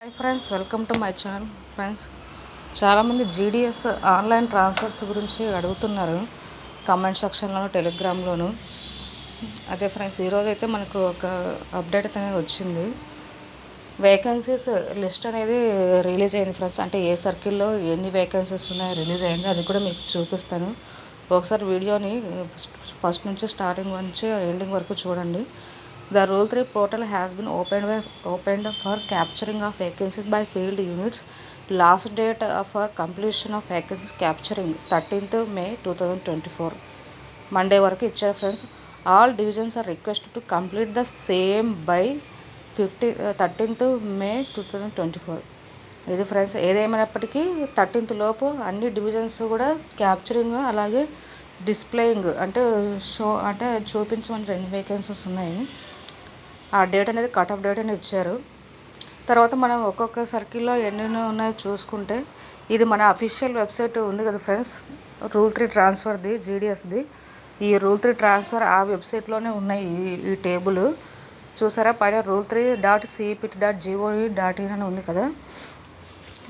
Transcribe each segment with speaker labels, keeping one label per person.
Speaker 1: Hi friends, welcome to my channel. Friends, చాలామంది GDS online transfers గురించి అడుగుతున్నారు comment సెక్షన్లోను, టెలిగ్రామ్లోను. అదే ఫ్రెండ్స్, ఈరోజు అయితే మనకు ఒక అప్డేట్ అనేది వచ్చింది. వేకెన్సీస్ లిస్ట్ అనేది రిలీజ్ అయింది ఫ్రెండ్స్. అంటే ఏ సర్కిల్లో ఎన్ని వేకెన్సీస్ ఉన్నాయో రిలీజ్ అయింది. అది కూడా మీకు చూపిస్తాను. ఒకసారి వీడియోని ఫస్ట్ నుంచి స్టార్టింగ్ నుంచి ఎండింగ్ వరకు చూడండి. The Rule 3 portal has been opened for capturing of vacancies by field units. Last date for completion of vacancies capturing 13th May 2024. Monday వరకు ఇచ్చారు friends. All divisions are requested to complete the same by 13th May 2024. ఇది friends, ఏదేమైనప్పటికీ 13th లోపు అన్ని divisions కూడా capturing అలాగే displaying అంటే చూపించమని 2 వేకెన్సీస్ ఉన్నాయి. ఆ డేట్ అనేది కట్ ఆఫ్ డేట్ అని ఇచ్చారు. తర్వాత మనం ఒక్కొక్క సర్కిల్లో ఎన్ని ఉన్నాయో చూసుకుంటే, ఇది మన అఫీషియల్ వెబ్సైట్ ఉంది కదా ఫ్రెండ్స్, రూల్ 3 ట్రాన్స్ఫర్ది, జీడిఎస్ది. ఈ రూల్ 3 ట్రాన్స్ఫర్ ఆ వెబ్సైట్లోనే ఉన్నాయి. ఈ టేబుల్ చూసారా, పైన rule3.cpt.gov.in అని ఉంది కదా.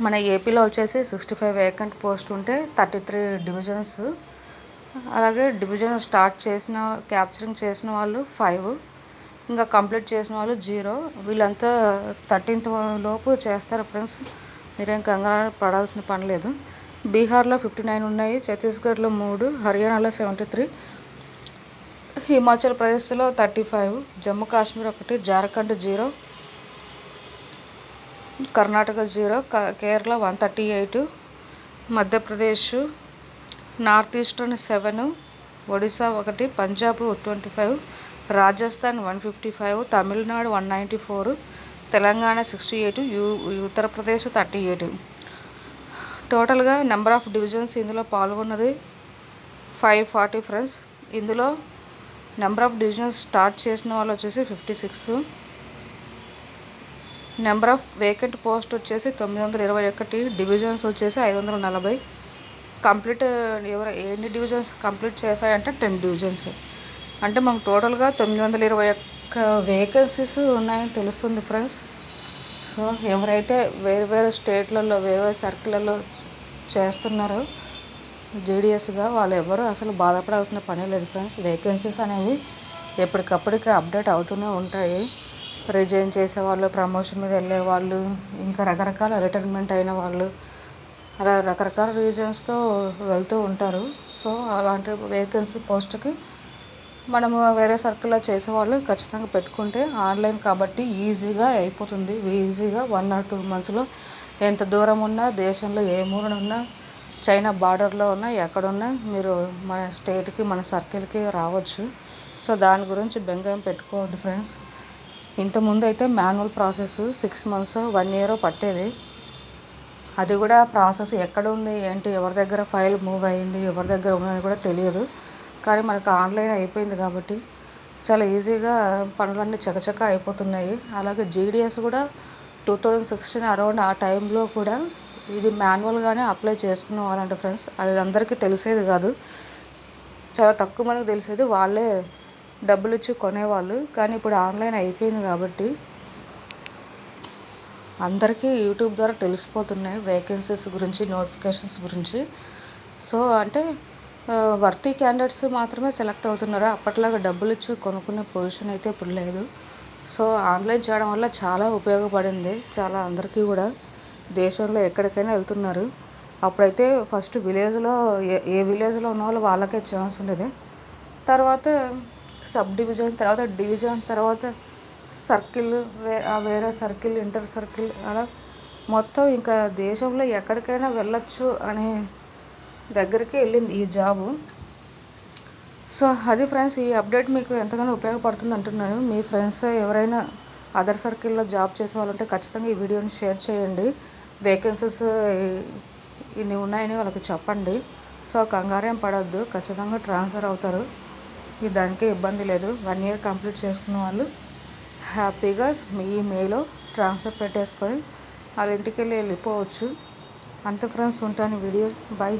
Speaker 1: మన ఏపీలో వచ్చేసి 65 వేకెంట్ పోస్ట్ ఉంటే 33 డివిజన్స్, అలాగే డివిజన్ స్టార్ట్ చేసిన క్యాప్చరింగ్ చేసిన వాళ్ళు 5, ఇంకా కంప్లీట్ చేసిన వాళ్ళు 0. వీళ్ళంతా 13th లోపు చేస్తారు ఫ్రెండ్స్. మీరేం కంగారు పడాల్సిన పని లేదు. బీహార్లో 59 ఉన్నాయి, ఛత్తీస్గఢ్లో 3, హర్యానాలో 73, హిమాచల్ ప్రదేశ్లో 35, జమ్మూ కాశ్మీర్ 1, జార్ఖండ్ 0, కర్ణాటక 0, కేరళ 138, మధ్యప్రదేశ్, నార్త్ ఈస్టర్న్ 7, ఒడిశా 1, పంజాబ్ 25, రాజస్థాన్ 155, తమిళనాడు 194, తెలంగాణ 68, ఉత్తరప్రదేశ్ 38. టోటల్గా నెంబర్ ఆఫ్ డివిజన్స్ ఇందులో పాల్గొన్నది 540 ఫ్రెండ్స్. ఇందులో నెంబర్ ఆఫ్ డివిజన్స్ స్టార్ట్ చేసిన వాళ్ళు వచ్చేసి 56, నెంబర్ ఆఫ్ వేకెంట్ పోస్ట్ వచ్చేసి 921, డివిజన్స్ వచ్చేసి 540. కంప్లీట్ ఎన్ని డివిజన్స్ కంప్లీట్ చేశాయంటే 10 డివిజన్స్. అంటే మనకు టోటల్గా 921 వేకెన్సీస్ ఉన్నాయని తెలుస్తుంది ఫ్రెండ్స్. సో ఎవరైతే వేరు స్టేట్లలో వేరే సర్కిళ్ళలో చేస్తున్నారో జీడిఎస్గా, వాళ్ళు ఎవరు అసలు బాధపడాల్సిన పని లేదు ఫ్రెండ్స్. వేకెన్సీస్ అనేవి ఎప్పటికప్పటికి అప్డేట్ అవుతూనే ఉంటాయి. రిజైన్ చేసేవాళ్ళు, ప్రమోషన్ మీద వెళ్ళే వాళ్ళు, ఇంకా రకరకాల రిటైర్మెంట్ అయిన వాళ్ళు, అలా రకరకాల రీజన్స్తో వెళ్తూ ఉంటారు. సో అలాంటి వేకెన్సీ పోస్ట్కి మనము వేరే సర్కిల్లో చేసేవాళ్ళు ఖచ్చితంగా పెట్టుకుంటే ఆన్లైన్ కాబట్టి ఈజీగా అయిపోతుంది. ఈజీగా 1 or 2 monthsలో ఎంత దూరం ఉన్నా, దేశంలో ఏ మూలన ఉన్నా, చైనా బార్డర్లో ఉన్నా, ఎక్కడున్నా మీరు మన స్టేట్కి మన సర్కిల్కి రావచ్చు. సో దాని గురించి బెంగేం పెట్టుకోవద్దు ఫ్రెండ్స్. ఇంతకుముందు అయితే మాన్యువల్ ప్రాసెస్ 6 months 1 year పట్టేది. అది కూడా ప్రాసెస్ ఎక్కడ ఉంది ఏంటి, ఎవరి దగ్గర ఫైల్ మూవ్ అయ్యింది, ఎవరి దగ్గర ఉన్నది కూడా తెలియదు. కానీ మనకు ఆన్లైన్ అయిపోయింది కాబట్టి చాలా ఈజీగా పనులన్నీ చకచక అయిపోతున్నాయి. అలాగే జీడిఎస్ కూడా 2016 అరౌండ్ ఆ టైంలో కూడా ఇది మాన్యువల్గానే అప్లై చేసుకునే వాళ్ళంట ఫ్రెండ్స్. అది అందరికీ తెలిసేది కాదు, చాలా తక్కువ మందికి తెలిసేది. వాళ్ళే డబ్బులు ఇచ్చి కొనేవాళ్ళు. కానీ ఇప్పుడు ఆన్లైన్ అయిపోయింది కాబట్టి అందరికీ యూట్యూబ్ ద్వారా తెలిసిపోతున్నాయి వేకెన్సీస్ గురించి, నోటిఫికేషన్స్ గురించి. సో అంటే వర్తీ క్యాండిడేట్స్ మాత్రమే సెలెక్ట్ అవుతున్నారు. అప్పట్లాగా డబ్బులు ఇచ్చి కొనుక్కునే పొజిషన్ అయితే ఇప్పుడు లేదు. సో ఆన్లైన్ చేయడం వల్ల చాలా ఉపయోగపడింది, చాలా అందరికీ కూడా. దేశంలో ఎక్కడికైనా వెళ్తున్నారు. అప్పుడైతే ఫస్ట్ విలేజ్లో ఏ విలేజ్లో ఉన్న వాళ్ళు వాళ్ళకే ఛాన్స్ ఉండేది. తర్వాత సబ్ డివిజన్, తర్వాత డివిజన్, తర్వాత సర్కిల్, వేరే సర్కిల్, ఇంటర్ సర్కిల్, అలా మొత్తం ఇంకా దేశంలో ఎక్కడికైనా వెళ్ళొచ్చు అనే దగ్గరికి వెళ్ళింది ఈ జాబు. సో అది ఫ్రెండ్స్, ఈ అప్డేట్ మీకు ఎంతగానో ఉపయోగపడుతుంది అంటున్నాను. మీ ఫ్రెండ్స్ ఎవరైనా అదర్ సర్కిల్లో జాబ్ చేసే వాళ్ళు ఉంటే ఖచ్చితంగా ఈ వీడియోని షేర్ చేయండి. వేకెన్సీస్ ఇన్ని ఉన్నాయని వాళ్ళకి చెప్పండి. సో కంగారేం పడద్దు, ఖచ్చితంగా ట్రాన్స్ఫర్ అవుతారు. దానికి ఇబ్బంది లేదు. 1 year కంప్లీట్ చేసుకున్న వాళ్ళు హ్యాపీగా ఈ మేలో ట్రాన్స్ఫర్ పెట్టేసుకొని వాళ్ళ ఇంటికి వెళ్ళిపోవచ్చు. అంతే ఫ్రెండ్స్, ఉంటాను. Video bye.